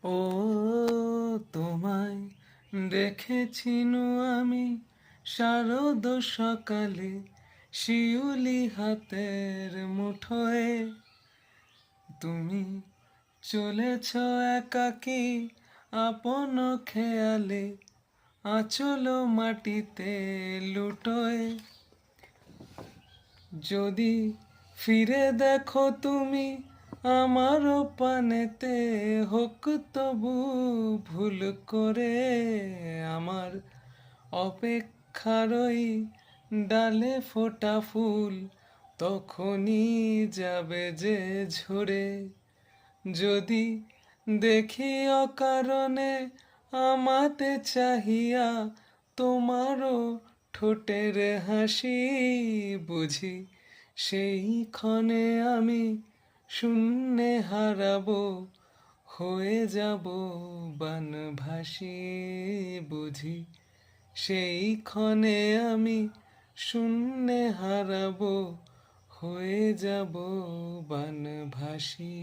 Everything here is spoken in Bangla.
ও তোমায় দেখেছিনু আমি শারদ সকালে, শিউলি হাতের মুঠোয়। তুমি চলেছ একাকী আপন খেয়ালে, আঁচল মাটিতে লুটোয়। যদি ফিরে দেখো তুমি আমারও পানেতে, হোক তবু ভুল করে আমার অপেক্ষারই ডালে ফোটা ফুল তখনই যাবে যে ঝরে। যদি দেখি অকারণে আমাতে চাহিয়া তোমারও ঠোঁটের হাসি, বুঝি সেই ক্ষণে আমি শূন্যে হারাবো, হয়ে যাব বানভাসি। বুঝি সেই ক্ষণে আমি শূন্যে হারাবো, হয়ে যাব বানভাসি।